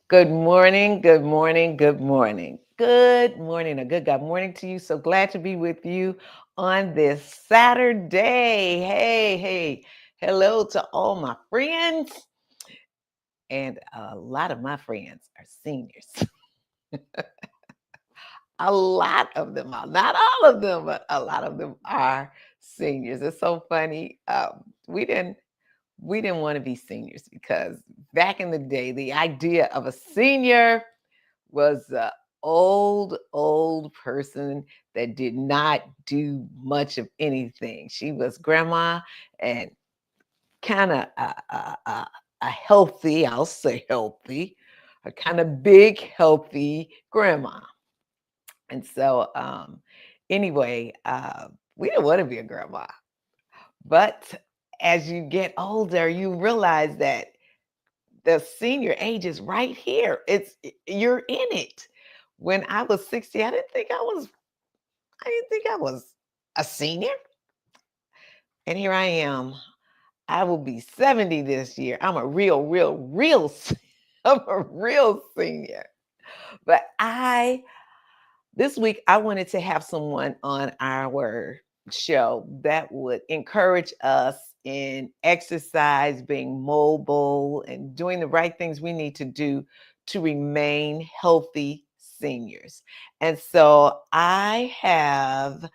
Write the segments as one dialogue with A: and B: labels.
A: Good morning, good morning, good morning. Good morning, a good God morning to you. So glad to be with you on this Saturday. Hey, hello to all my friends. And a lot of my friends are seniors. A lot of them are, not all of them, but a lot of them are seniors. It's so funny. We didn't want to be seniors because back in the day, the idea of a senior was a old person that did not do much of anything. She was grandma and kind of a healthy, I'll say healthy, a kind of big, healthy grandma. And so, anyway, we didn't want to be a grandma. But as you get older, you realize that the senior age is right here. You're in it. When I was 60, I didn't think I was a senior. And here I am. I will be 70 this year. I'm a I'm a real senior. But this week I wanted to have someone on our show that would encourage us in exercise, being mobile, and doing the right things we need to do to remain healthy seniors. And so I have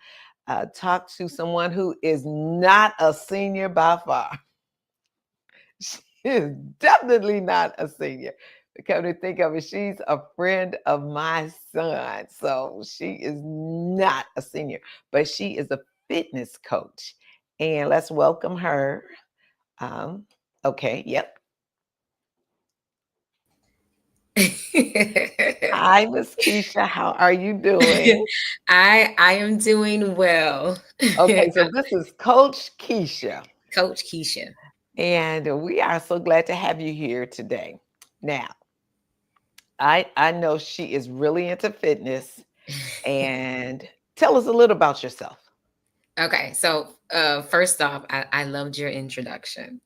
A: talked to someone who is not a senior by far. She is definitely not a senior. Come to think of it, she's a friend of my son. So she is not a senior, but she is a fitness coach. And let's welcome her. Um, okay, yep. Hi, Miss Keisha. How are you doing?
B: I am doing well.
A: Okay, so this is Coach Keisha,
B: Coach Keisha.
A: and we are so glad to have you here today. Now, I know she is really into fitness, and tell us a little about yourself.
B: Okay, so first off, I loved your introduction.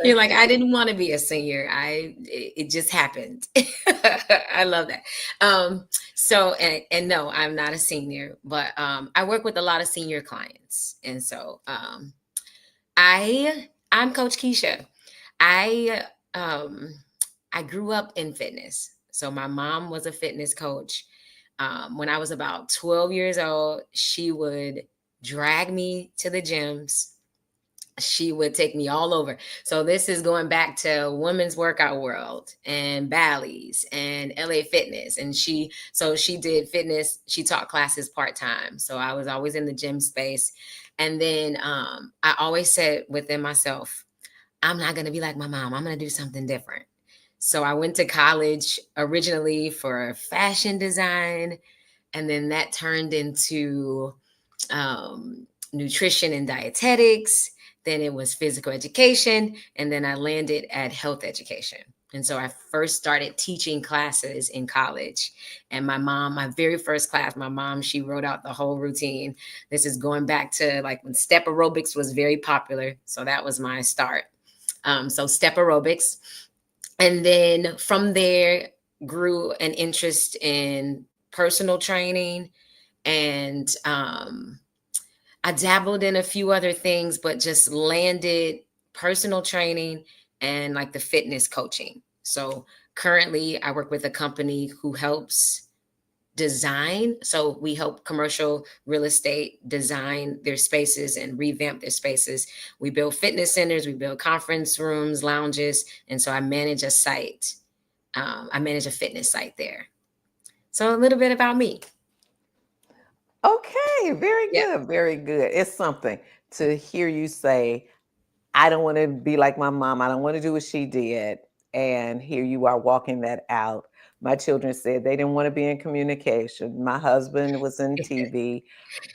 B: You're
A: Thank
B: like, I
A: you.
B: didn't want to be a senior. It just happened. I love that. And no, I'm not a senior, but I work with a lot of senior clients, and so I'm Coach Keisha. I um I grew up in fitness. So my mom was a fitness coach. When I was about 12 years old, she would drag me to the gyms. She would take me all over. So this is going back to women's workout world and Bally's and LA Fitness. And she did fitness. She taught classes part time. So I was always in the gym space. And then I always said within myself, I'm not going to be like my mom. I'm going to do something different. So I went to college originally for fashion design, and then that turned into nutrition and dietetics. Then it was physical education, and then I landed at health education. And so I first started teaching classes in college. And my very first class, my mom, she wrote out the whole routine. This is going back to like when step aerobics was very popular. So that was my start. So step aerobics. And then from there grew an interest in personal training, and I dabbled in a few other things, but just landed personal training and like the fitness coaching. So currently I work with a company who helps design. So we help commercial real estate design their spaces and revamp their spaces. We build fitness centers, we build conference rooms, lounges. And so I manage a site. I manage a fitness site there. So a little bit about me.
A: Okay, very
B: Yeah.
A: good, very good. It's something to hear you say, I don't want to be like my mom. I don't want to do what she did. And here you are walking that out. My children said they didn't want to be in communication. My husband was in TV.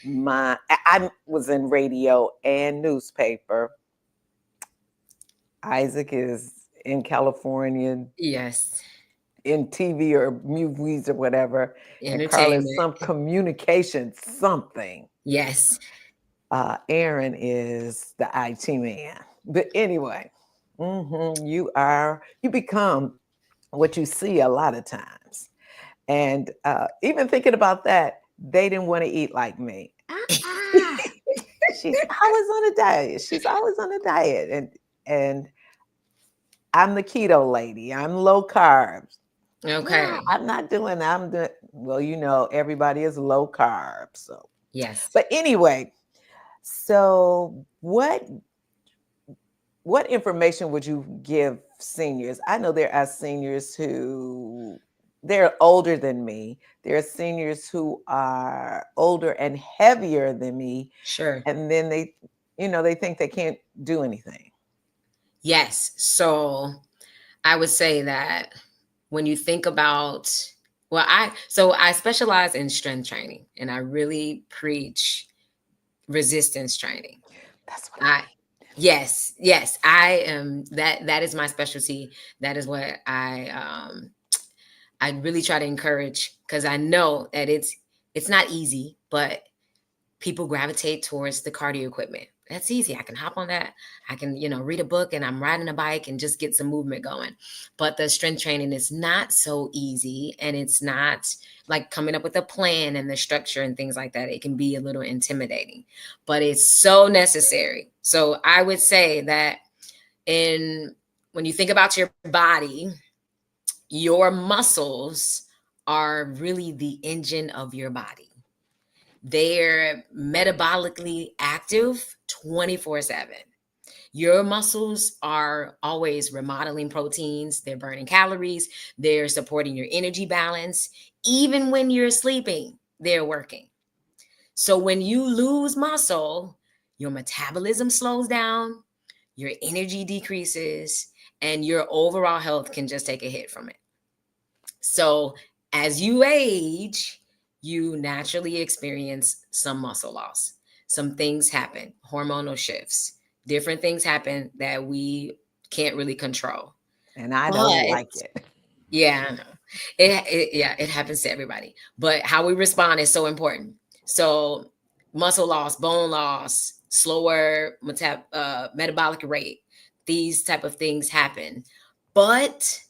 A: I was in radio and newspaper. Isaac is in California
B: Yes.
A: in TV or movies or whatever. And Carla is
B: Entertainment.
A: some communication something.
B: Yes.
A: Aaron is the IT man. But anyway, you become. what you see a lot of times. And even thinking about that, they didn't want to eat like me. She's always on a diet. She's always on a diet. And I'm the keto lady. I'm low carbs. No,
B: Okay.
A: I'm not doing that. I'm doing, well, everybody is low carb. So,
B: Yes.
A: but anyway, so what information would you give seniors? I know there are seniors who they're older than me. There are seniors who are older and heavier than me,
B: Sure.
A: and then they think they can't do anything.
B: Yes. So I would say that when you think about, well, I specialize in strength training, and I really preach resistance training.
A: That's what I
B: I
A: need.
B: yes, I am that is my specialty. That is what I really try to encourage, because I know that it's not easy, but people gravitate towards the cardio equipment. That's easy. I can hop on that. I can, read a book and I'm riding a bike and just get some movement going. But the strength training is not so easy, and it's not like coming up with a plan and the structure and things like that. It can be a little intimidating, but it's so necessary. So I would say that in when you think about your body, your muscles are really the engine of your body. They're metabolically active 24/7. Your muscles are always remodeling proteins, they're burning calories, they're supporting your energy balance. Even when you're sleeping, they're working. So when you lose muscle, your metabolism slows down, your energy decreases, and your overall health can just take a hit from it. So as you age, you naturally experience some muscle loss. Some things happen, hormonal shifts, different things happen that we can't really control.
A: And I don't
B: But
A: like it.
B: yeah, I know. It happens to everybody. But how we respond is so important. So muscle loss, bone loss, slower metabolic rate, these type of things happen. But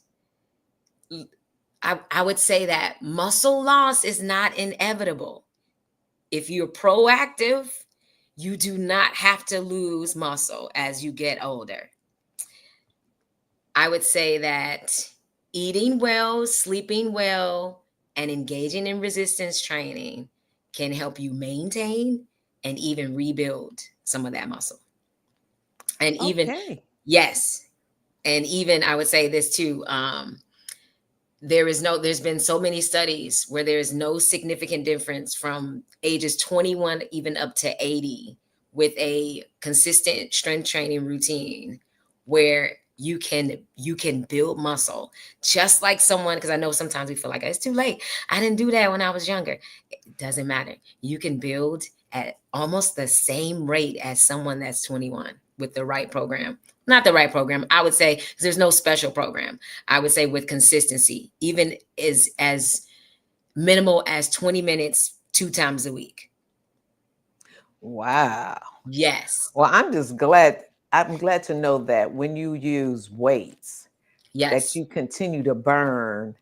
B: I would say that muscle loss is not inevitable. If you're proactive, you do not have to lose muscle as you get older. I would say that eating well, sleeping well, and engaging in resistance training can help you maintain and even rebuild some of that muscle. And even,
A: Okay.
B: yes, and even I would say this too. There's been so many studies where there is no significant difference from ages 21 even up to 80 with a consistent strength training routine, where you can build muscle just like someone, because I know sometimes we feel like it's too late, I didn't do that when I was younger. It doesn't matter. You can build at almost the same rate as someone that's 21 with the right program. Not the right program, I would say, because there's no special program. I would say with consistency, even as minimal as 20 minutes 2 times a week.
A: Wow.
B: Yes.
A: Well, I'm glad to know that when you use weights, that
B: Yes.
A: you continue to burn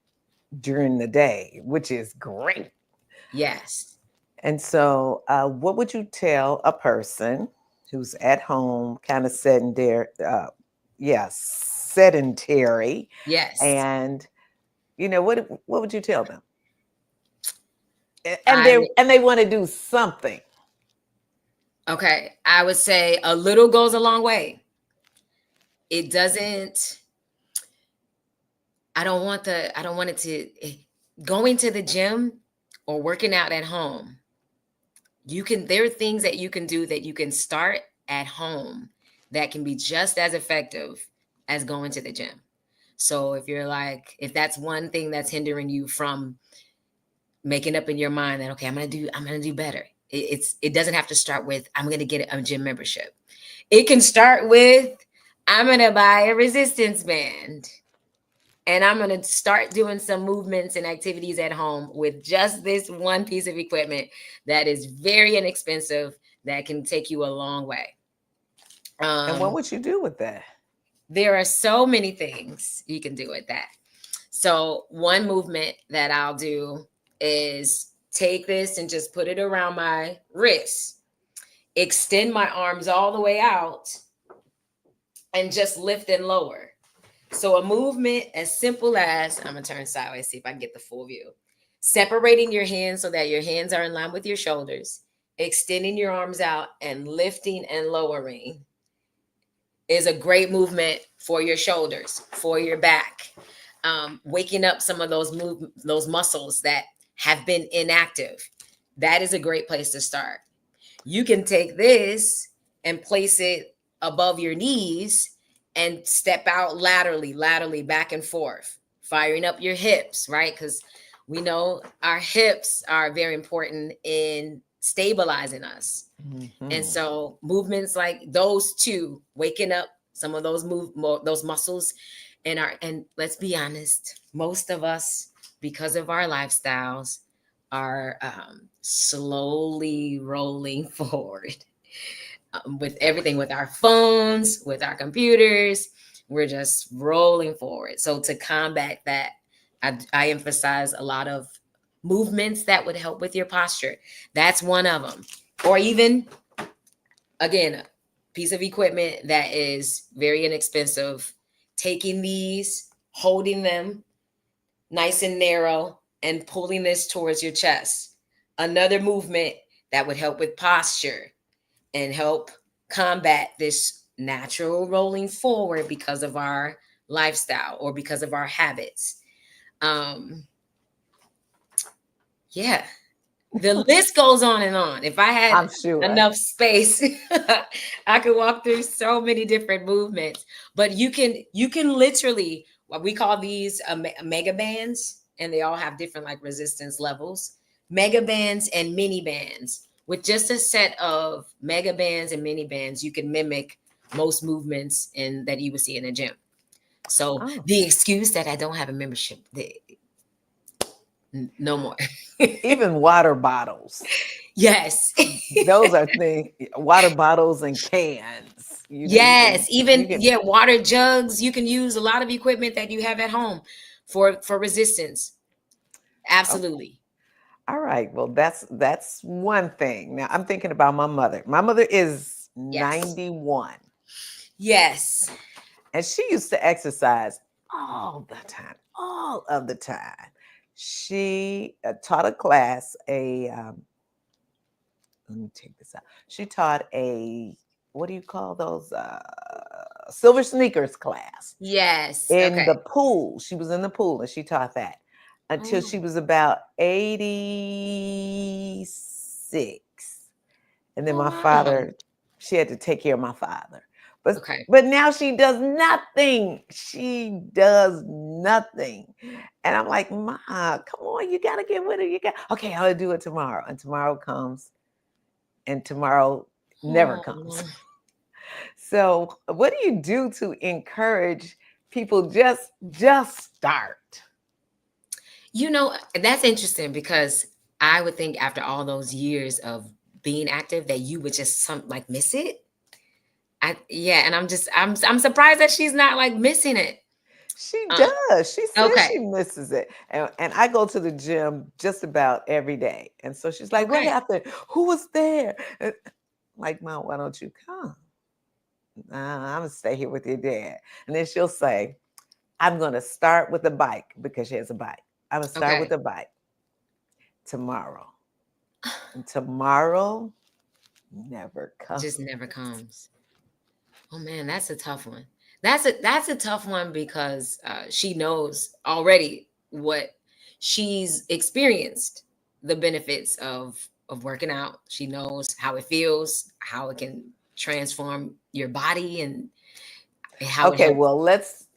A: during the day, which is great.
B: Yes.
A: And so, what would you tell a person who's at home, kind of sedentary, sedentary,
B: Yes.
A: and what would you tell them? And
B: I
A: they want to do something.
B: Okay. I would say a little goes a long way. It doesn't I don't want it to going to the gym or working out at home. There are things that you can do that you can start at home that can be just as effective as going to the gym. So if that's one thing that's hindering you from making up in your mind that, okay, I'm gonna do better. It doesn't have to start with I'm gonna get a gym membership. It can start with I'm gonna buy a resistance band, and I'm going to start doing some movements and activities at home with just this one piece of equipment that is very inexpensive, that can take you a long way.
A: And what
B: Um,
A: would you do with that?
B: there are so many things you can do with that. So one movement that I'll do is take this and just put it around my wrist, extend my arms all the way out, and just lift and lower. So a movement as simple as, I'm gonna turn sideways, see if I can get the full view. Separating your hands so that your hands are in line with your shoulders, extending your arms out and lifting and lowering is a great movement for your shoulders, for your back. Waking up some of those muscles that have been inactive. That is a great place to start. You can take this and place it above your knees and step out laterally, back and forth, firing up your hips, right? Because we know our hips are very important in stabilizing us. And so movements like those two, waking up some of those muscles and let's be honest, most of us, because of our lifestyles, are slowly rolling forward with everything, with our phones, with our computers. We're just rolling forward. So to combat that, I emphasize a lot of movements that would help with your posture. That's one of them. Or even, again, a piece of equipment that is very inexpensive, taking these, holding them nice and narrow, and pulling this towards your chest. Another movement that would help with posture and help combat this natural rolling forward because of our lifestyle or because of our habits. Yeah, the list goes on and on. If I had
A: I'm sure.
B: enough space, I could walk through so many different movements. But you can literally, what we call these mega bands, and they all have different like resistance levels. Mega bands and mini bands. With just a set of mega bands and mini bands, you can mimic most movements in that you would see in a gym. So the excuse that I don't have a membership, no more.
A: Even water bottles.
B: Yes.
A: Those are things, water bottles and cans.
B: Yes, water jugs. You can use a lot of equipment that you have at home for resistance. Absolutely.
A: All right. Well, that's one thing. Now I'm thinking about my mother. My mother is 91.
B: Yes.
A: And she used to exercise all the time, all of the time. She taught a class, let me take this out. She taught what do you call those? Silver sneakers class.
B: Yes.
A: In the pool. She was in the pool and she taught that until she was about 86. And then my father, she had to take care of my father. But now she does nothing. She does nothing. And I'm like, Ma, come on, you got to get with it. Okay, I'll do it tomorrow. And tomorrow comes and tomorrow never comes. So what do you do to encourage people just start?
B: That's interesting because I would think after all those years of being active that you would just miss it. And I'm surprised that she's not like missing it.
A: She does. She says she misses it. And I go to the gym just about every day. And so she's like, what happened? Who was there? Like, Mom, why don't you come? I'm going to stay here with your dad. And then she'll say, I'm going to start with the bike because she has a bike. I'm going to start with the bike tomorrow. And tomorrow never comes.
B: Just never comes. Oh man, that's a tough one. That's a tough one because she knows already what she's experienced, the benefits of working out. She knows how it feels, how it can transform your body, and how.
A: Okay, well, let's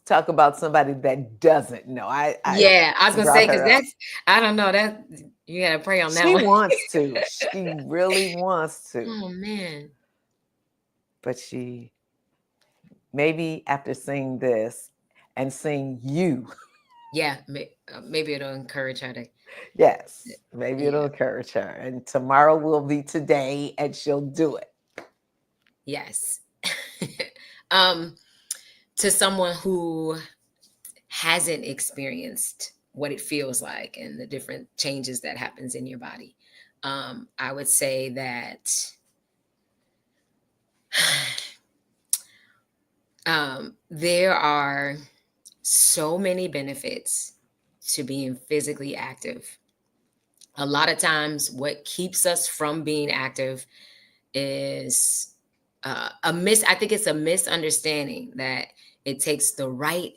A: talk about somebody that doesn't know. I
B: was gonna say because I don't know that you gotta pray on that
A: one.
B: She
A: wants to. She really wants to.
B: Oh man.
A: But she, maybe after seeing this and seeing you.
B: Yeah, maybe it'll encourage her to.
A: Yes, maybe it'll encourage her. And tomorrow will be today and she'll do it.
B: Yes. To someone who hasn't experienced what it feels like and the different changes that happens in your body. I would say that there are so many benefits to being physically active. A lot of times, what keeps us from being active is I think it's a misunderstanding that it takes the right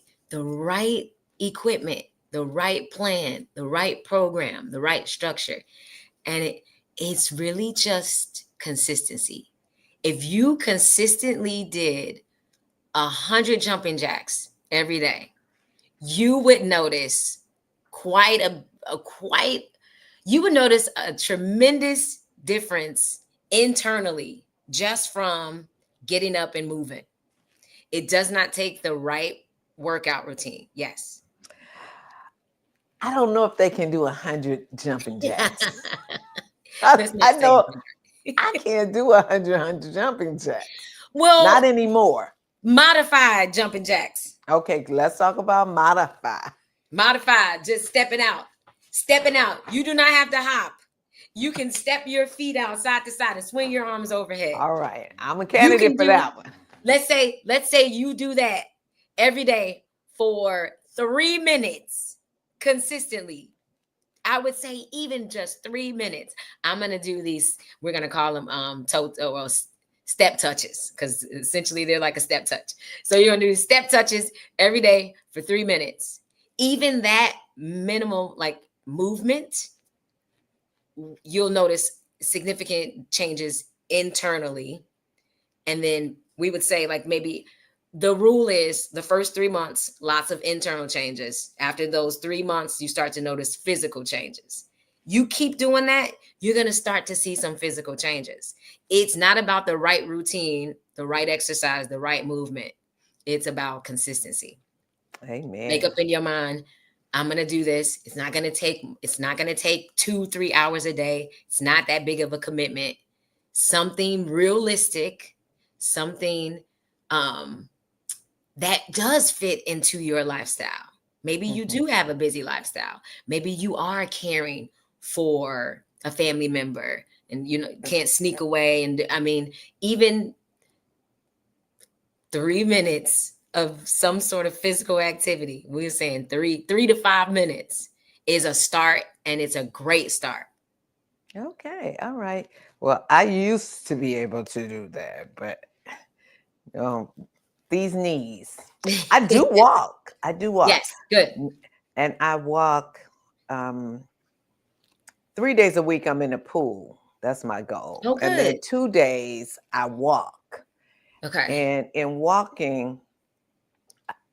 B: equipment, the right plan, the right program, the right structure, and it's really just consistency. If you consistently did 100 jumping jacks every day, you would notice quite a quite you would notice a tremendous difference internally just from getting up and moving. It does not take the right workout routine. Yes.
A: I don't know if they can do 100 jumping jacks.
B: Let's not
A: I
B: say
A: know
B: 100.
A: I can't do 100 jumping jacks. Not
B: Well,
A: anymore.
B: modified jumping jacks.
A: Okay, let's talk about modify.
B: Modified, just stepping out. Stepping out. You do not have to hop. You can step your feet out side to side and swing your arms overhead.
A: All right, I'm a
B: You
A: candidate
B: can
A: for
B: do,
A: that one.
B: let's say you do that every day for 3 minutes consistently. I would say even just 3 minutes. I'm going to do these, we're going to call them step touches, because essentially they're like a step touch. So you're going to do step touches every day for 3 minutes. Even that minimal like movement, you'll notice significant changes internally. And then we would say, like, maybe the rule is the first 3 months, lots of internal changes. After those 3 months, you start to notice physical changes. You keep doing that, you're going to start to see some physical changes. It's not about the right routine, the right exercise, the right movement. It's about consistency.
A: Amen.
B: Make up in your mind, I'm going to do this. It's not going to take 2-3 hours a day. It's not that big of a commitment. Something realistic, something that does fit into your lifestyle. Maybe you do have a busy lifestyle. Maybe you are caring for a family member and can't sneak away. And I mean, even 3 minutes of some sort of physical activity, we're saying 3 to 5 minutes is a start, and it's a great start.
A: Okay, all right. Well, I used to be able to do that, but these knees. I do walk. I do walk.
B: Yes, good.
A: And I walk 3 days a week. I'm in the pool. That's my goal.
B: Oh,
A: And then
B: good.
A: 2 days I walk.
B: Okay.
A: And in walking,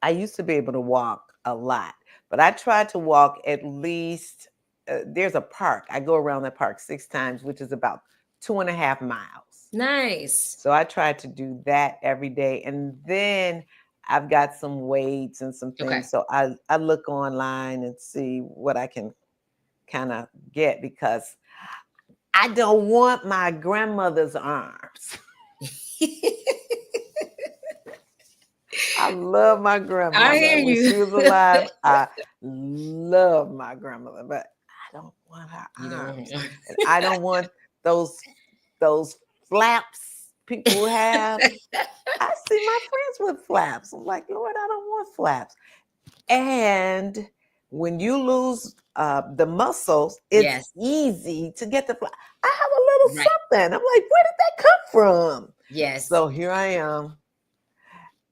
A: I used to be able to walk a lot, but I try to walk at least. There's a park. I go around that park 6 times, which is about 2.5 miles.
B: Nice.
A: So I try to do that every day. And then I've got some weights and some things.
B: Okay.
A: So I look online and see what I can kind of get, because I don't want my grandmother's arms. I love my grandmother.
B: I hear
A: When
B: you.
A: she was alive, I love my grandmother, but I don't want her
B: You don't
A: arms.
B: want
A: And I don't want those flaps people have. I see my friends with flaps. I'm like, Lord, I don't want flaps. And when you lose the muscles, it's
B: Yes.
A: easy to get the flap. I have a little
B: Right.
A: something. I'm like, where did that come from?
B: Yes.
A: So here I am.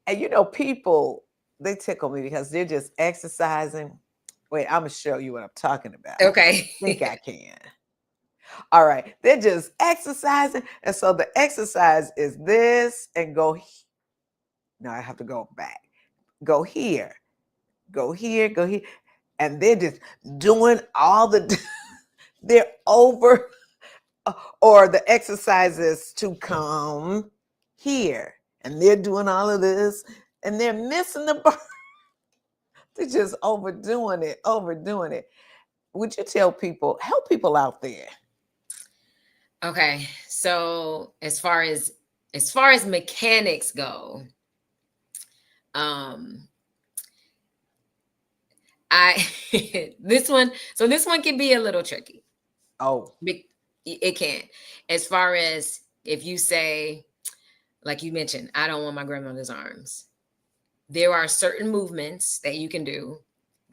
A: And people, they tickle me because they're just exercising. Wait, I'm going to show you what I'm talking about.
B: Okay.
A: I think I can. All right. They're just exercising. And so the exercise is this, and go. No, I have to go back. Go here. Go here. Go here. And they're just doing all they're over, or the exercises to come here. And they're doing all of this, and they're missing the bar. They're just overdoing it. Would you help people out there?
B: Okay. So as far as mechanics go, I this one, so this one can be a little tricky.
A: Oh,
B: It can. As far as if you say, like you mentioned, I don't want my grandmother's arms. There are certain movements that you can do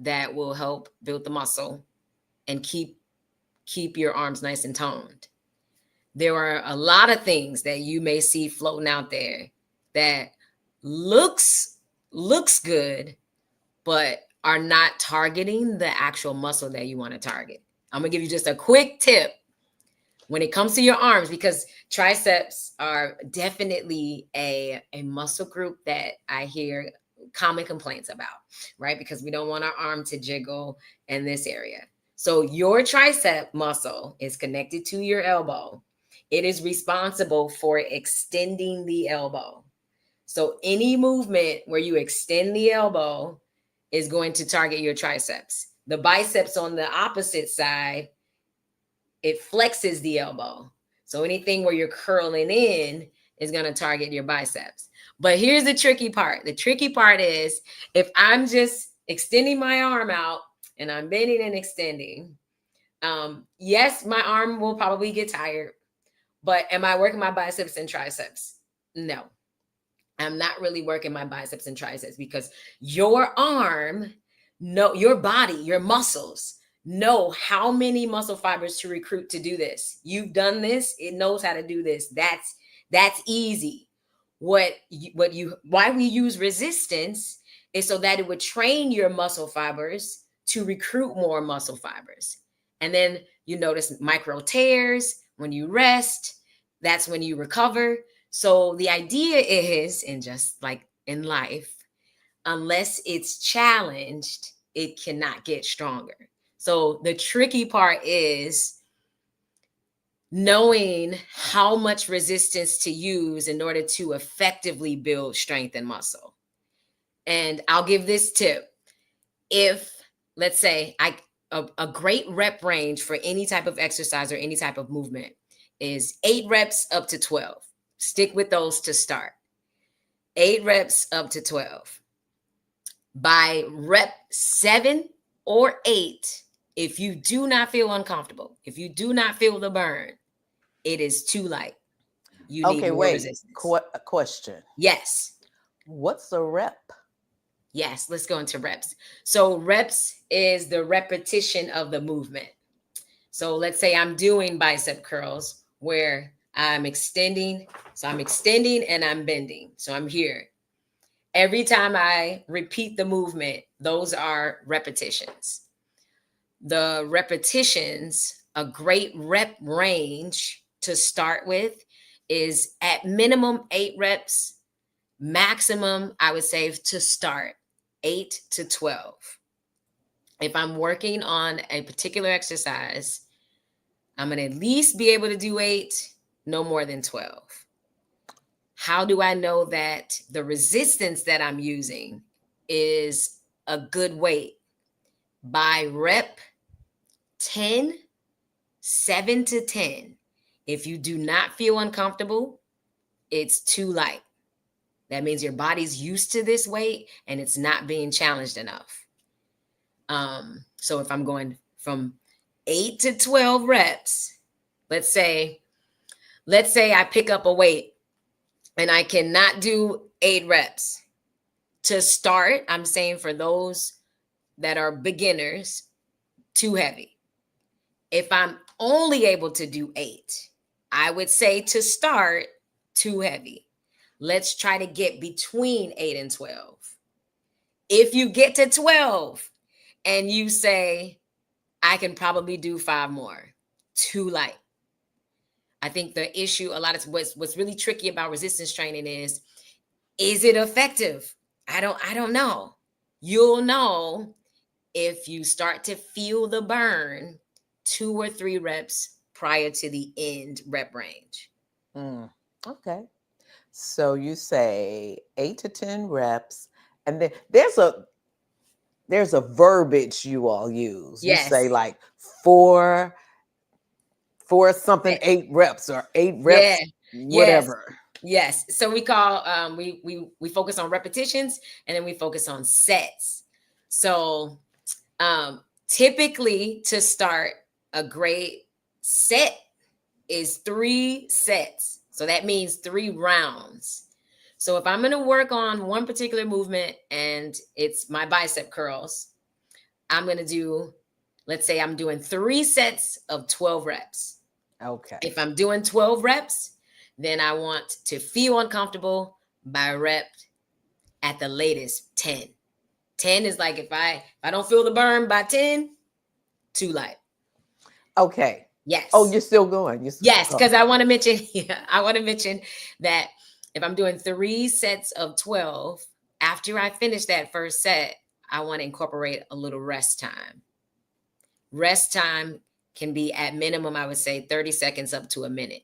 B: that will help build the muscle and keep your arms nice and toned. There are a lot of things that you may see floating out there that looks good, but are not targeting the actual muscle that you want to target. I'm gonna give you just a quick tip when it comes to your arms, because triceps are definitely a muscle group that I hear common complaints about, right? Because we don't want our arm to jiggle in this area. So your tricep muscle is connected to your elbow. It is responsible for extending the elbow. So any movement where you extend the elbow is going to target your triceps. The biceps on the opposite side, it flexes the elbow. So anything where you're curling in is going to target your biceps. But here's the tricky part. The tricky part is if I'm just extending my arm out and I'm bending and extending, yes, my arm will probably get tired, but am I working my biceps and triceps? No, I'm not really working my biceps and triceps, because your arm, no, your body, your muscles know how many muscle fibers to recruit to do this. You've done this, it knows how to do this. That's easy. Why we use resistance is so that it would train your muscle fibers to recruit more muscle fibers. And then you notice micro tears when you rest. That's when you recover. So the idea is, and just like in life, unless it's challenged, it cannot get stronger. So the tricky part is knowing how much resistance to use in order to effectively build strength and muscle. And I'll give this tip. If, let's say, a great rep range for any type of exercise or any type of movement is 8 reps up to 12. Stick with those to start. 8 reps up to 12. By rep 7 or 8, if you do not feel uncomfortable, if you do not feel the burn, it is too light. You need
A: okay.
B: more
A: Wait.
B: resistance.
A: Question.
B: Yes.
A: What's a rep?
B: Yes. Let's go into reps. So reps is the repetition of the movement. So let's say I'm doing bicep curls where I'm extending. So I'm extending and I'm bending. So I'm here. Every time I repeat the movement, those are repetitions. The repetitions, a great rep range to start with is at minimum 8 reps, maximum, I would say to start 8 to 12. If I'm working on a particular exercise, I'm going to at least be able to do 8, no more than 12. How do I know that the resistance that I'm using is a good weight? By rep 10, 7 to 10. If you do not feel uncomfortable, it's too light. That means your body's used to this weight and it's not being challenged enough. So if I'm going from 8 to 12 reps, let's say I pick up a weight and I cannot do 8 reps. To start, I'm saying for those that are beginners, too heavy. If I'm only able to do 8, I would say to start, too heavy. Let's try to get between 8 and 12. If you get to 12 and you say, I can probably do 5 more, too light. I think the issue, a lot of what's really tricky about resistance training is it effective? I don't know. You'll know if you start to feel the burn 2 or 3 reps prior to the end rep range.
A: Okay. So you say 8 to 10 reps, and then there's a verbiage you all use. You
B: Yes.
A: say like 4 something 8 reps or 8 reps, whatever.
B: Yes. So we call we focus on repetitions and then we focus on sets. So Typically, to start, a great set is 3 sets. So that means 3 rounds. So if I'm going to work on one particular movement and it's my bicep curls, I'm going to do, let's say I'm doing 3 sets of 12 reps.
A: Okay.
B: If I'm doing 12 reps, then I want to feel uncomfortable by rep at the latest 10. 10 is like if I don't feel the burn by 10, too light.
A: Okay.
B: Yes.
A: Oh, you're still going.
B: Yes, because I want to mention, I want to mention that if I'm doing 3 sets of 12, after I finish that first set, I want to incorporate a little rest time. Rest time can be at minimum, I would say 30 seconds up to a minute.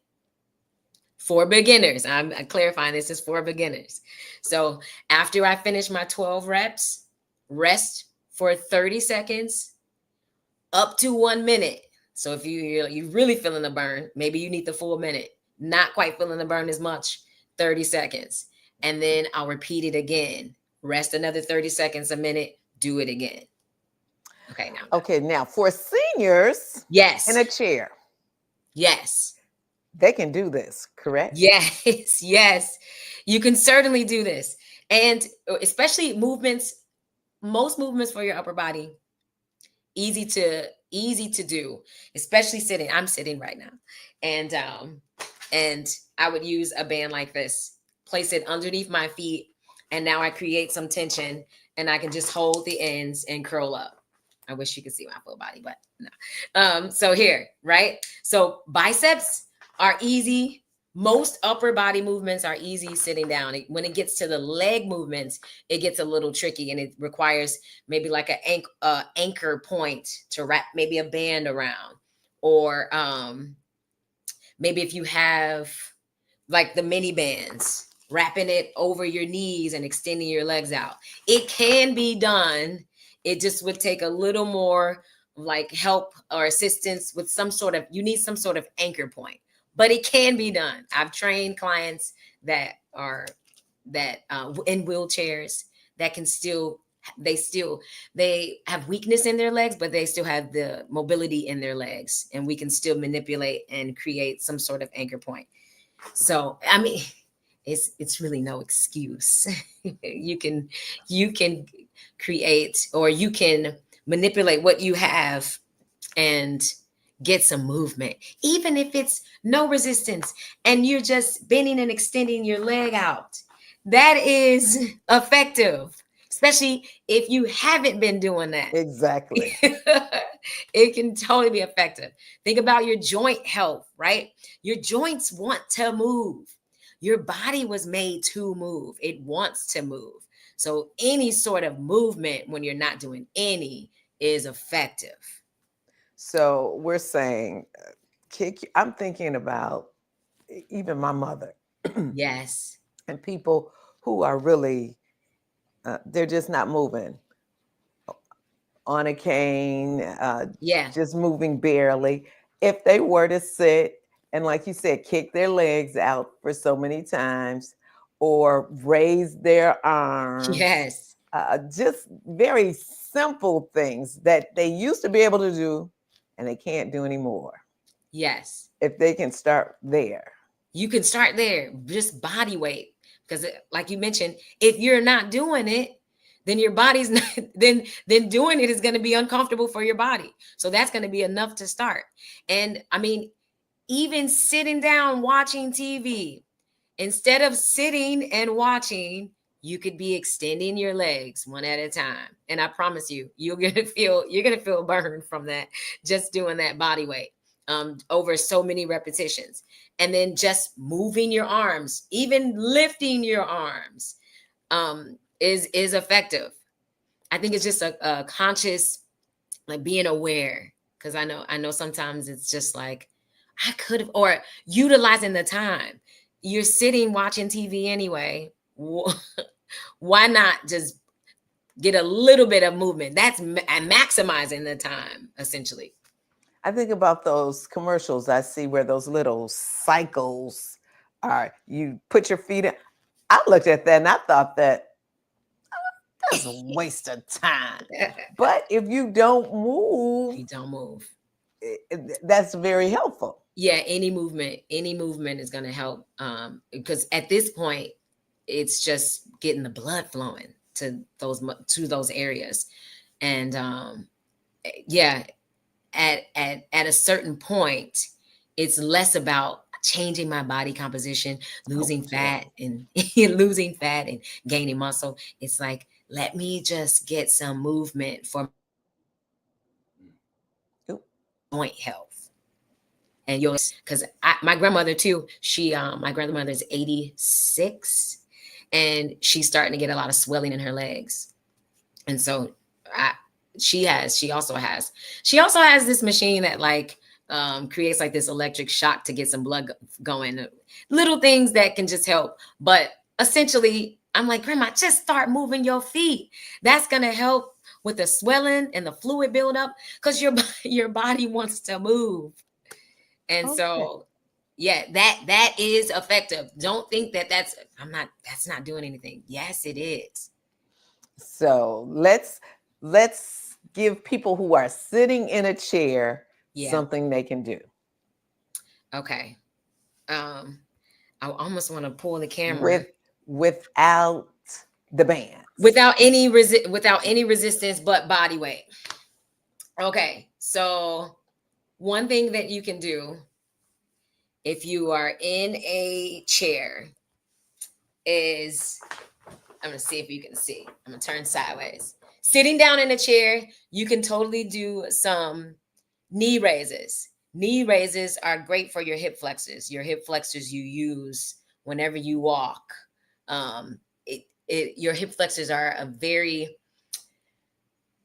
B: For beginners, I'm clarifying this is for beginners. So after I finish my 12 reps, rest for 30 seconds up to 1 minute. So if you're really feeling the burn, maybe you need the full minute. Not quite feeling the burn as much, 30 seconds. And then I'll repeat it again. Rest another 30 seconds, a minute, do it again. Okay, now.
A: Okay, now for seniors
B: Yes.
A: in a chair.
B: Yes.
A: They can do this, correct?
B: Yes, yes. You can certainly do this. And especially movements, most movements for your upper body, easy to do, especially sitting. I'm sitting right now. And I would use a band like this, place it underneath my feet, and now I create some tension and I can just hold the ends and curl up. I wish you could see my full body, but no. So here, right? So biceps are easy. Most upper body movements are easy sitting down. When it gets to the leg movements, it gets a little tricky and it requires maybe like an anchor point to wrap maybe a band around. Or maybe if you have like the mini bands, wrapping it over your knees and extending your legs out. It can be done. It just would take a little more like help or assistance with you need some sort of anchor point. But it can be done. I've trained clients that are in wheelchairs that can they have weakness in their legs, but they still have the mobility in their legs, and we can still manipulate and create some sort of anchor point. So I mean, it's really no excuse. you can create, or you can manipulate what you have and get some movement, even if it's no resistance and you're just bending and extending your leg out. That is effective, especially if you haven't been doing that.
A: Exactly.
B: It can totally be effective. Think about your joint health, right? Your joints want to move. Your body was made to move. It wants to move. So any sort of movement when you're not doing any is effective.
A: So we're saying, I'm thinking about even my mother.
B: Yes.
A: And people who are really, they're just not moving on a cane,
B: Yeah.
A: just moving barely. If they were to sit and, like you said, kick their legs out for so many times or raise their arms.
B: Yes.
A: Just very simple things that they used to be able to do and they can't do anymore.
B: Yes.
A: If they can start there.
B: You can start there, just body weight. Because like you mentioned, if you're not doing it, then your body's not, then doing it is going to be uncomfortable for your body. So that's going to be enough to start. And I mean, even sitting down watching TV, instead of sitting and watching, you could be extending your legs one at a time. And I promise you, you're going to feel burned from that, just doing that body weight over so many repetitions. And then just moving your arms, even lifting your arms is effective. I think it's just a conscious, like being aware. Because I know sometimes it's just like, I could have, or utilizing the time. You're sitting watching TV anyway. Why not just get a little bit of movement? That's maximizing the time, essentially.
A: I think about those commercials I see where those little cycles are. You put your feet in. I looked at that and I thought that That's a waste of time. But if you don't move,
B: You don't move.
A: that's very helpful.
B: Yeah, any movement is going to help, because at this point it's just getting the blood flowing to those areas. And yeah, at a certain point, it's less about changing my body composition, losing fat and losing fat and gaining muscle. It's like, let me just get some movement for joint health. And you'll, because my grandmother too, my grandmother's 86, and she's starting to get a lot of swelling in her legs. And so she also has this machine that like creates like this electric shock to get some blood going, little things that can just help. But essentially, I'm like, Grandma, just start moving your feet. That's going to help with the swelling and the fluid buildup, because your body wants to move. And so, yeah, that is effective. Don't think that's not doing anything. Yes, it is.
A: So let's give people who are sitting in a chair something they can do.
B: Okay. I almost want to pull the camera
A: without the band,
B: without any resistance but body weight. Okay, so one thing that you can do if you are in a chair is, I'm going to see if you can see. I'm going to turn sideways. Sitting down in a chair, you can totally do some knee raises. Knee raises are great for your hip flexors. Your hip flexors you use whenever you walk. Your hip flexors are a very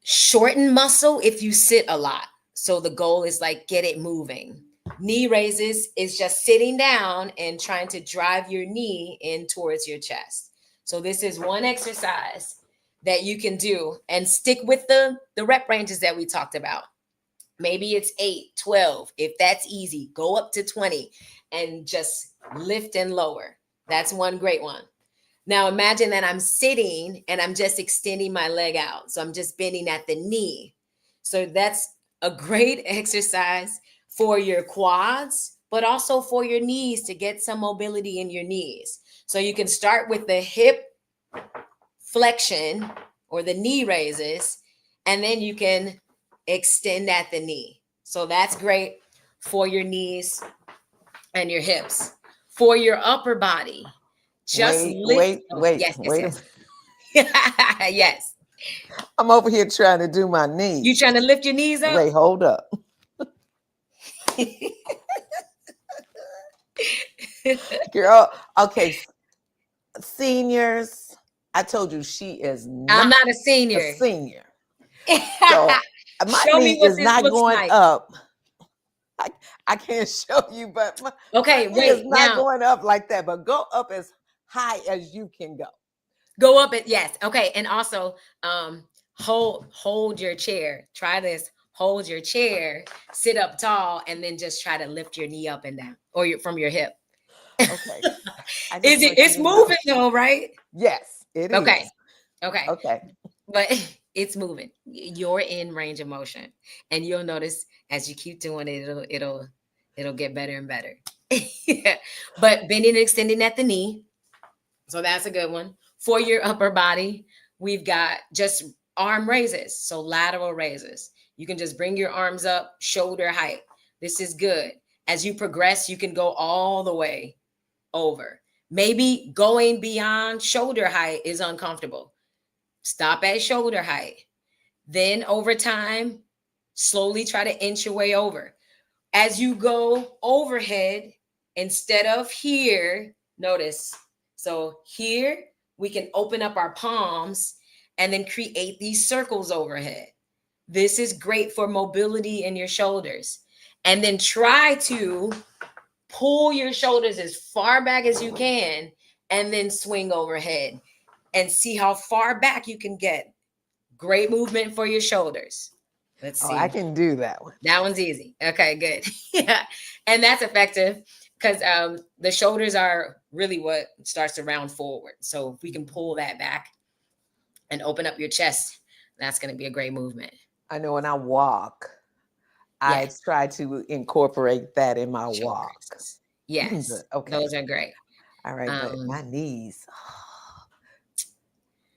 B: shortened muscle if you sit a lot. So the goal is like, get it moving. Knee raises is just sitting down and trying to drive your knee in towards your chest. So this is one exercise that you can do, and stick with the rep ranges that we talked about. Maybe it's 8, 12. If that's easy, go up to 20 and just lift and lower. That's one great one. Now imagine that I'm sitting and I'm just extending my leg out. So I'm just bending at the knee. So that's a great exercise for your quads, but also for your knees, to get some mobility in your knees. So you can start with the hip flexion or the knee raises, and then you can extend at the knee. So that's great for your knees and your hips. For your upper body, just
A: wait.
B: Yes. Yes.
A: I'm over here trying to do my knees.
B: You trying to lift your knees up?
A: Wait, hold up. Girl, okay. Seniors, I told you she is not.
B: I'm not a senior.
A: A senior. So my knee is not going up. I can't show you, but my knee is not going up like that. But go up as high as you can go.
B: Go up yes. Okay, and also hold your chair. Try this. Hold your chair, sit up tall, and then just try to lift your knee up and down, or from your hip.
A: Okay.
B: It's moving though, right?
A: Yes, it is.
B: Okay. But it's moving. You're in range of motion, and you'll notice as you keep doing it, it'll get better and better. But bending and extending at the knee. So that's a good one. For your upper body, we've got just arm raises. So lateral raises. You can just bring your arms up, shoulder height. This is good. As you progress, you can go all the way over. Maybe going beyond shoulder height is uncomfortable. Stop at shoulder height. Then over time, slowly try to inch your way over. As you go overhead, instead of here, notice. So here, we can open up our palms and then create these circles overhead. This is great for mobility in your shoulders. And then try to pull your shoulders as far back as you can, and then swing overhead and see how far back you can get. Great movement for your shoulders. Let's see.
A: I can do that one.
B: That one's easy. Okay, good. Yeah. And that's effective because the shoulders are really what starts to round forward. So if we can pull that back, and open up your chest. That's going to be a great movement.
A: I know when I walk, I
B: Yes.
A: try to incorporate that in my
B: Shoulder
A: walk.
B: raises. Yes.
A: Good. Okay.
B: Those are great.
A: All right. But my
B: Um,
A: knees,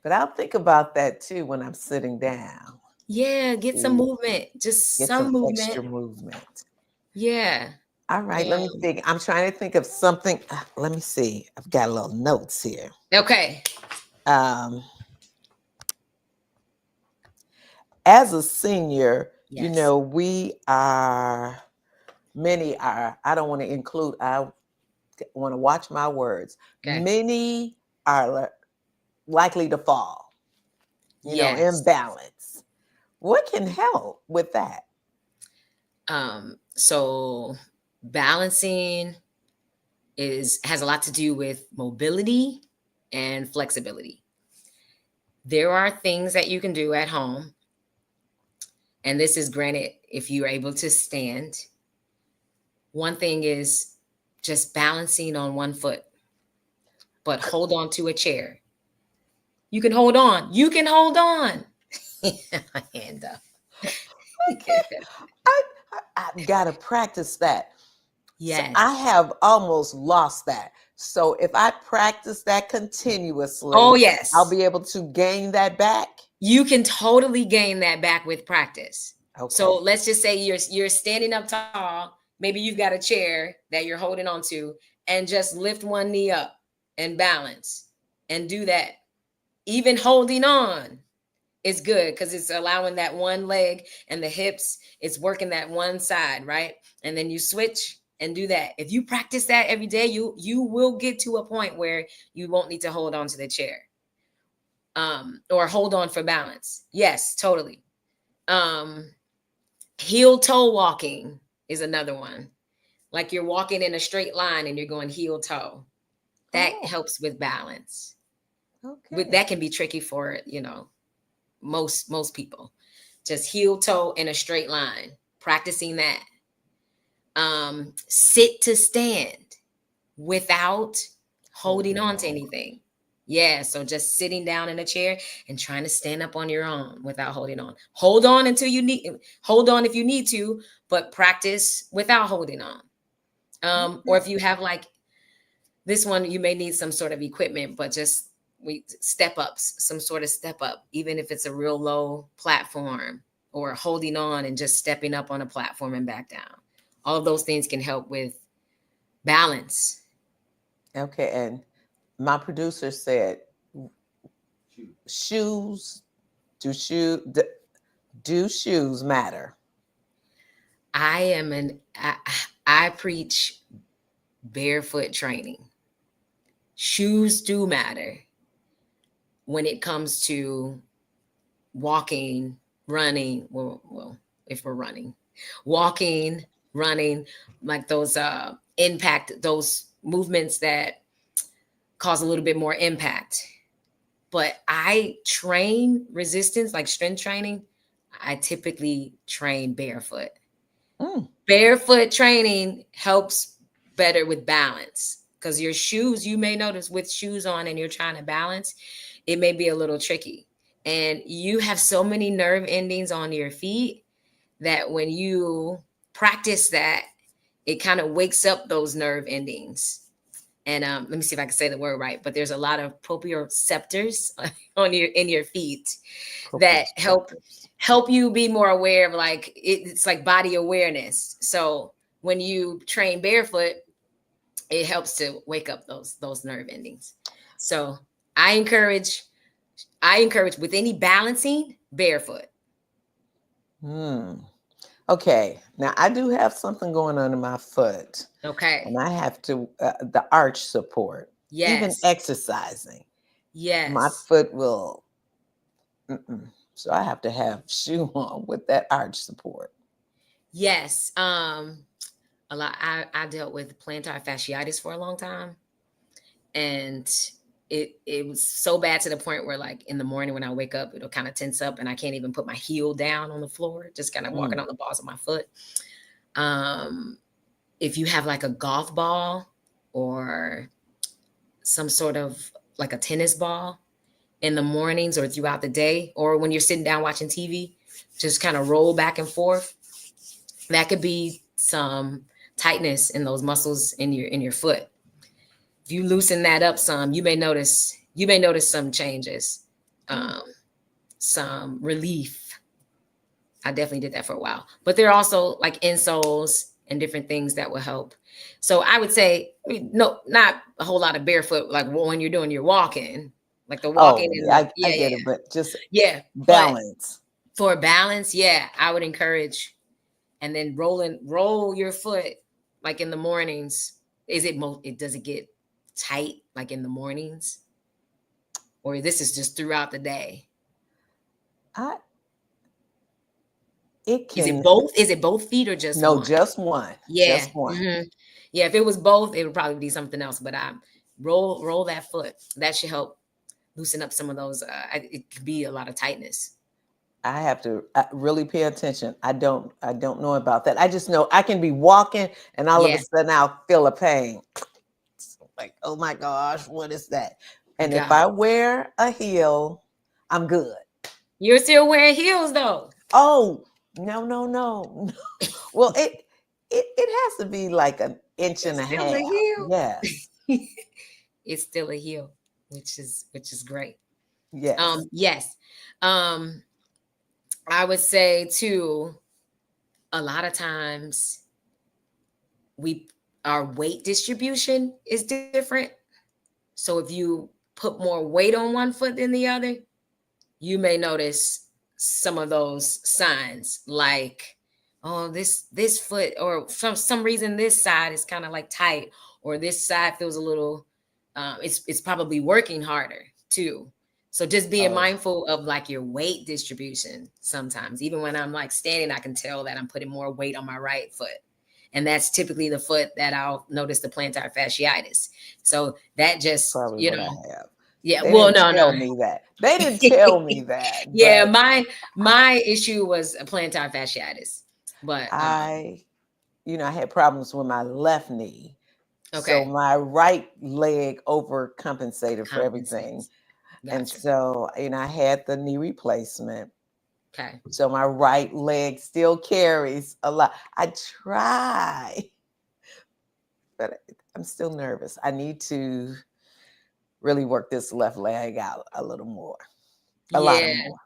A: but I'll think about that too when I'm sitting down.
B: yeah, get some
A: Ooh,
B: movement. Just
A: get
B: some
A: some
B: movement.
A: extra movement.
B: Yeah.
A: All right. Let me
B: Um,
A: think. I'm trying to think of something. Let me see. I've got little notes here.
B: okay.
A: Um, as a senior,
B: Yes.
A: we are, many are, I don't want to include, I want to watch my words.
B: Okay.
A: Many are likely to fall,
B: Yes.
A: imbalance. What can help with that?
B: So balancing is has a lot to do with mobility and flexibility. There are things that you can do at home, and this is granted if you're able to stand. One thing is just balancing on one foot, but hold on to a chair. You can hold on. You can hold on. Hand up.
A: I, I've got to practice that. So I
B: Yes.
A: have almost lost that. So if I practice that
B: Oh,
A: continuously, I'll
B: yes.
A: be able to gain that back.
B: You can totally gain that back with practice. So
A: Okay.
B: let's just say you're standing up tall. Maybe you've got a chair that you're holding on to, and just lift one knee up and balance and do that. Even holding on is good because it's allowing that one leg and the hips, it's working that one side, right? And then you switch and do that. If you practice that every day, you will get to a point where you won't need to hold on to the chair, or hold on for balance. Yes, totally. um Heel toe walking is another one. Like you're walking in a straight line and you're going heel toe. That
A: Oh,
B: helps with balance. But
A: okay.
B: that can be tricky for, most people. Just heel toe in a straight line. Practicing that. Sit to stand without holding
A: Holding
B: on to
A: on.
B: anything. Yeah, so just sitting down in a chair and trying to stand up on your own without holding on. Hold on if you need to, but practice without holding on. Or
A: Okay.
B: if you have like this one, you may need some sort of equipment, but just we step ups, some sort of step up, even if it's a real low platform, or holding on and just stepping up on a platform and back down. All of those things can help with balance.
A: Okay. And my producer said, shoes, do shoes matter?
B: I am I preach barefoot training. Shoes do matter when it comes to walking, running. Well, if we're running, walking, running, like those impact, those movements that cause a little bit more impact. But I train resistance, like strength training. I typically train barefoot.
A: Mm,
B: Barefoot training helps better with balance because your shoes, you may notice with shoes on and you're trying to balance, it may be a little tricky. And you have so many nerve endings on your feet that when you practice that, it kind of wakes up those nerve endings. And let me see if I can say the word right, but there's a lot of proprioceptors on your feet that
A: proprioceptors.
B: help you be more aware of, like, it's like body awareness. So when you train barefoot, it helps to wake up those nerve endings. So I encourage I encourage with any balancing, barefoot.
A: Hmm. Okay. Now I do have something going on in my foot, and
B: Okay.
A: I have to the arch support. Even
B: Yes.
A: exercising, my
B: Yes.
A: foot will. Mm-mm. So I have to have shoe on with that arch support.
B: Yes. A lot. I dealt with plantar fasciitis for a long time, and it was so bad to the point where, like, in the morning when I wake up, it'll kind of tense up and I can't even put my heel down on the floor, just kind of walking
A: Mm.
B: on the balls of my foot. um if you have like a golf ball or some sort of like a tennis ball, in the mornings or throughout the day, or when you're sitting down watching TV, just kind of roll back and forth. That could be some tightness in those muscles in your foot. If you loosen that up some, you may notice some changes, um, some relief. I definitely did that for a while. But there are also like insoles and different things that will help. So I would say, no, not a whole lot of barefoot, like when you're doing your walking, like the walking
A: Oh,
B: and
A: yeah,
B: the,
A: I
B: yeah, yeah,
A: get it, but just
B: yeah. But
A: balance.
B: for balance, yeah, I would encourage, and then roll your foot like in the mornings. Does it get tight like in the mornings? Or this is just throughout the day?
A: I it
B: Is it
A: can
B: both? Is it both feet or just
A: no,
B: one?
A: just one,
B: Yeah.
A: just one.
B: Yeah, if it was both, it would probably be something else. But I roll that foot. That should help loosen up some of those. It could be a lot of tightness.
A: I have to really pay attention. I don't know about that. I just know I can be walking and all of a
B: Yeah,
A: sudden I'll feel a pain. It's like, oh my gosh, what is that? And if
B: got
A: I
B: it.
A: wear a heel, I'm good.
B: You're still wearing heels though.
A: Oh, no, no, no. Well, it has to be like an inch and
B: It's
A: a
B: still a
A: half. Yes.
B: heel. It's still a heel, which is great.
A: Yes.
B: Yes. Um, I would say too, a lot of times we our weight distribution is different. So if you put more weight on one foot than the other, you may notice some of those signs, like, oh, this foot, or for some reason this side is kind of like tight, or this side feels a little, it's probably working harder too. So just being
A: Oh,
B: mindful of like your weight distribution. Sometimes even when I'm like standing, I can tell that I'm putting more weight on my right foot, and that's typically the foot that I'll notice the plantar fasciitis. So that just,
A: probably what I have.
B: yeah,
A: They
B: well,
A: didn't
B: no, no.
A: tell me that. They didn't tell me that,
B: Yeah,
A: but
B: my issue was a plantar fasciitis. But
A: I, I had problems with my left knee. So
B: okay,
A: my right leg overcompensated for everything.
B: compensates.
A: And
B: Gotcha.
A: so, I had the knee replacement.
B: Okay.
A: So my right leg still carries a lot. I try, but I'm still nervous. I need to really work this left leg out a little more, a lot
B: Yeah.
A: more.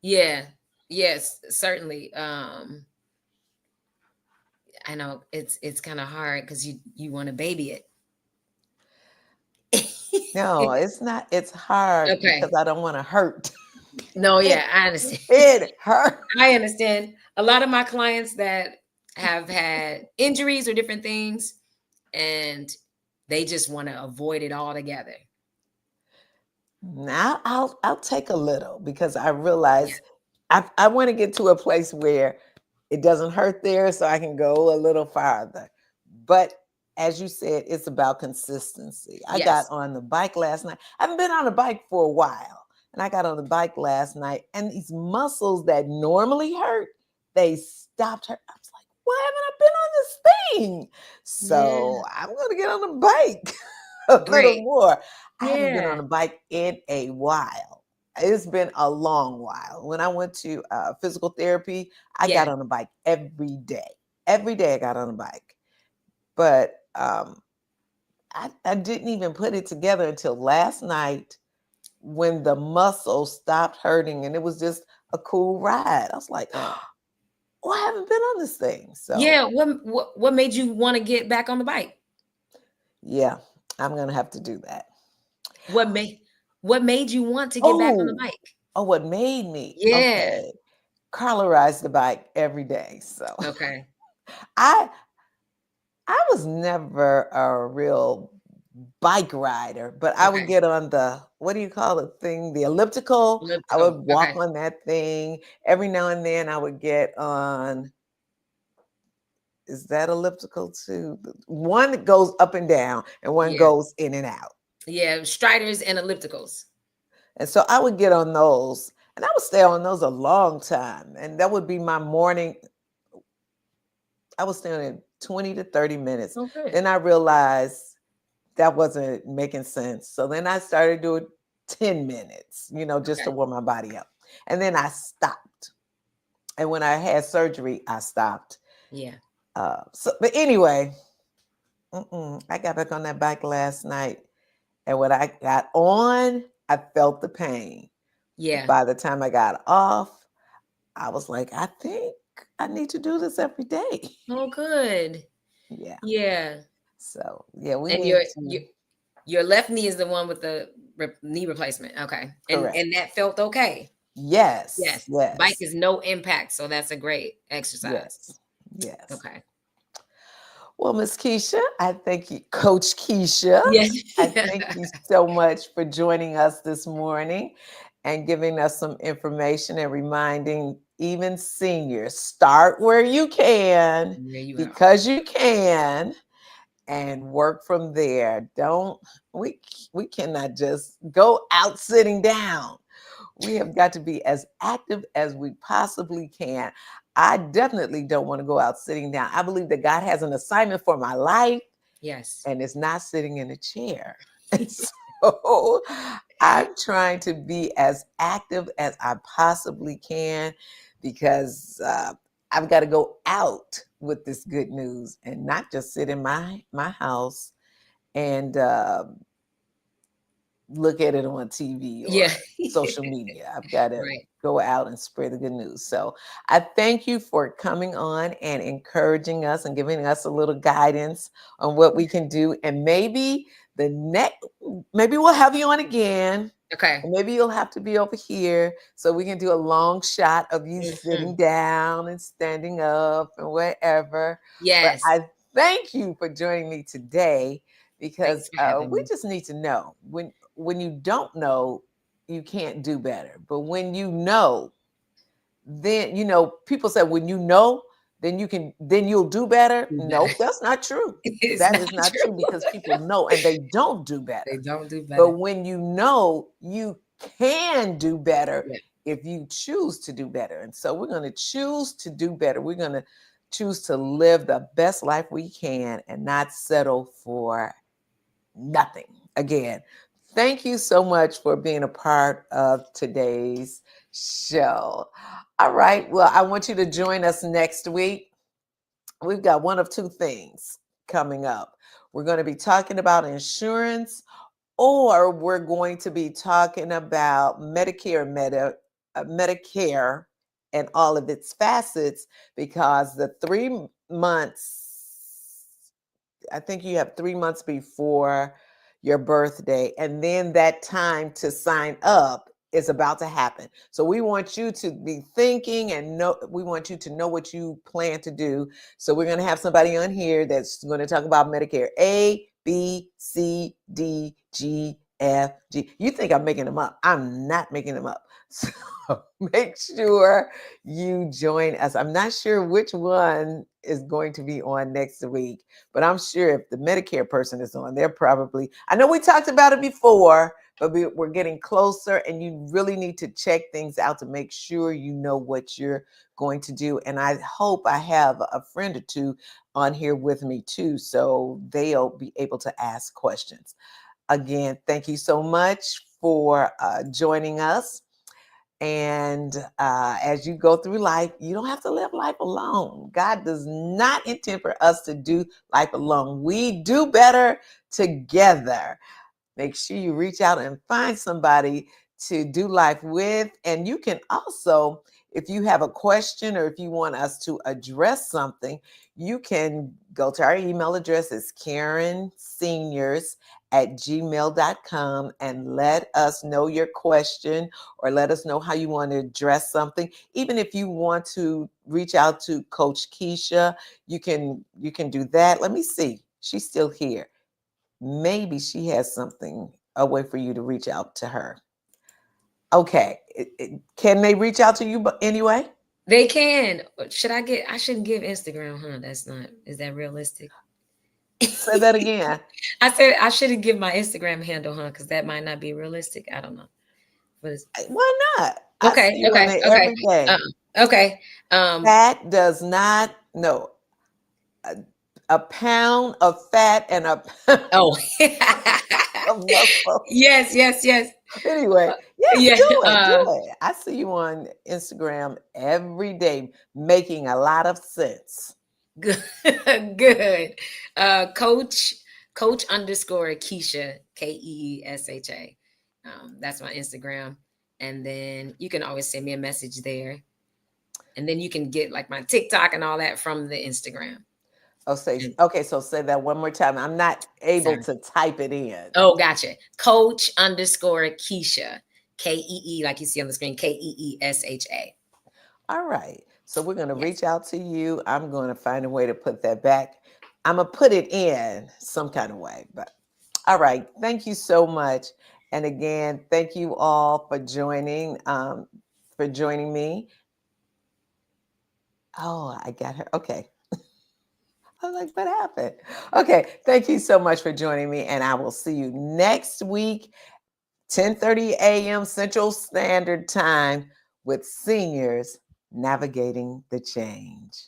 B: Yeah. Yes, certainly. I know it's kind of hard because you want to baby
A: No,
B: it.
A: it's not. It's hard because
B: Okay.
A: I don't want to hurt.
B: No,
A: It,
B: yeah, I understand.
A: it hurt.
B: I understand. A lot of my clients that have had injuries or different things, and they just want to avoid it altogether.
A: Now I'll take a little because I
B: Yeah.
A: realize I want to get to a place where it doesn't hurt there so I can go a little farther. But as you said, it's about consistency. I got
B: Yes.
A: on the bike last night. I haven't been on a bike for a while. And I got on the bike last night and these muscles that normally hurt, they stopped hurt. I was like, why haven't I been on this thing?
B: Yeah.
A: So I'm gonna get on the bike a little
B: Great.
A: more. I haven't been
B: Yeah.
A: on a bike in a while. It's been a long while. When I went to physical therapy, I
B: Yeah.
A: got on a bike every day. Every day I got on a bike. But I didn't even put it together until last night when the muscle stopped hurting and it was just a cool ride. I was like, oh, I haven't been on this thing. So,
B: Yeah. What made you want to get back on the bike?
A: yeah, I'm going to have to do that.
B: What made what made you want to get back on the
A: Oh,
B: bike?
A: oh, what made me?
B: Yeah.
A: Okay. Carla rides the bike every day. So
B: Okay.
A: I I was never a real bike rider, but I would
B: Okay.
A: get on the what do you call the thing? The elliptical. I would
B: Elliptical.
A: walk
B: Okay.
A: on that thing. Every now and then I would get on is that elliptical too? One that goes up and down and one
B: Yeah.
A: goes in and out.
B: Yeah. Striders and ellipticals.
A: And so I would get on those and I would stay on those a long time. And that would be my morning. I was staying in 20 to 30 minutes.
B: Oh, good.
A: Then I realized that wasn't making sense. So then I started doing 10 minutes, just to
B: Okay.
A: warm my body up. And then I stopped. And when I had surgery, I stopped.
B: Yeah.
A: But anyway, I got back on that bike last night. And when I got on, I felt the pain.
B: Yeah.
A: By the time I got off, I was like, I think I need to do this every day.
B: Oh, good.
A: Yeah.
B: Yeah.
A: So, yeah, we
B: And
A: need
B: your
A: to
B: your left knee is the one with the knee replacement. Okay.
A: correct.
B: And that felt okay.
A: Yes.
B: Yes. Bike
A: Yes.
B: is no impact, so that's a great exercise.
A: Yes. Yes.
B: Okay.
A: Well, Miss Keisha, I thank you, Coach Keisha.
B: Yes.
A: I thank you so much for joining us this morning and giving us some information and reminding even seniors, start where you can
B: There you go.
A: because you can and work from there. Don't we cannot just go out sitting down. We have got to be as active as we possibly can. I definitely don't want to go out sitting down. I believe that God has an assignment for my life,
B: Yes.
A: and it's not sitting in a chair. And so I'm trying to be as active as I possibly can because I've got to go out with this good news and not just sit in my house and look at it on TV
B: Yeah.
A: or social media. I've got to
B: Right.
A: go out and spread the good news. So I thank you for coming on and encouraging us and giving us a little guidance on what we can do. And maybe maybe we'll have you on again.
B: Okay.
A: And maybe you'll have to be over here so we can do a long shot of you
B: Mhm.
A: sitting down and standing up and whatever. But
B: Yes.
A: I thank you for joining me today
B: Thanks
A: because
B: for having
A: we
B: me.
A: just need to know when you don't know, you can't do better. But when you know, then people say when you know, then you'll do better.
B: Do better.
A: Nope, that's not true.
B: It's
A: That
B: not
A: is not
B: true.
A: true because people know and they don't do
B: They
A: better.
B: don't do
A: But
B: better.
A: when you know, you can do better
B: Yeah.
A: if you choose to do better. And so we're going to choose to do better. We're going to choose to live the best life we can and not settle for nothing. Again, thank you so much for being a part of today's show. All right. Well, I want you to join us next week. We've got one of two things coming up. We're going to be talking about insurance, or we're going to be talking about Medicare and all of its facets because the 3 months, I think you have 3 months before your birthday, and then that time to sign up is about to happen. So we want you to be thinking and we want you to know what you plan to do. So we're going to have somebody on here that's going to talk about Medicare A, B, C, D, G, F, G. You think I'm making them up. I'm not making them up. So make sure you join us. I'm not sure which one is going to be on next week. But I'm sure if the Medicare person is on, they're probably, I know we talked about it before, but we're getting closer and you really need to check things out to make sure you know what you're going to do. And I hope I have a friend or two on here with me too, so they'll be able to ask questions. Again, thank you so much for joining us. And as you go through life, you don't have to live life alone. God does not intend for us to do life alone. We do better together. Make sure you reach out and find somebody to do life with. And you can also, if you have a question or if you want us to address something, you can go to our email address. It's KarenSeniors@gmail.com and let us know your question or let us know how you want to address something. Even if you want to reach out to Coach Keisha, you can do that. Let me see. She's still here. Maybe she has something, a way for you to reach out to her. Okay. Can they reach out to you anyway?
B: They can. I shouldn't give Instagram, huh? That's not, is that realistic?
A: Say that again.
B: I said I shouldn't give my Instagram handle, huh? Because that might not be realistic. I don't know. But it's
A: Why not? I see
B: okay,
A: you on
B: okay,
A: there
B: okay.
A: every day.
B: Okay. Um,
A: Fat does not, no, a pound of fat and a
B: oh.
A: of muscle.
B: Yes.
A: Anyway, yes,
B: Yeah.
A: do it. I see you on Instagram every day making a lot of sense.
B: Good. Good. Coach underscore Keisha, Keesha. That's my Instagram. And then you can always send me a message there. And then you can get like my TikTok and all that from the Instagram.
A: Oh,
B: And
A: okay, so say that one more time. I'm not able
B: sorry.
A: to type it in.
B: Oh, gotcha. Coach underscore Keisha, Kee, like you see on the screen, Keesha.
A: All right. So we're going to
B: Yes.
A: reach out to you. I'm going to find a way to put that back. I'm going to put it in some kind of way. But all right. Thank you so much. And again, thank you all for joining me. Oh, I got her. Okay. I was like, what happened? Okay. Thank you so much for joining me. And I will see you next week, 10:30 a.m. Central Standard Time with Seniors Navigating the Change.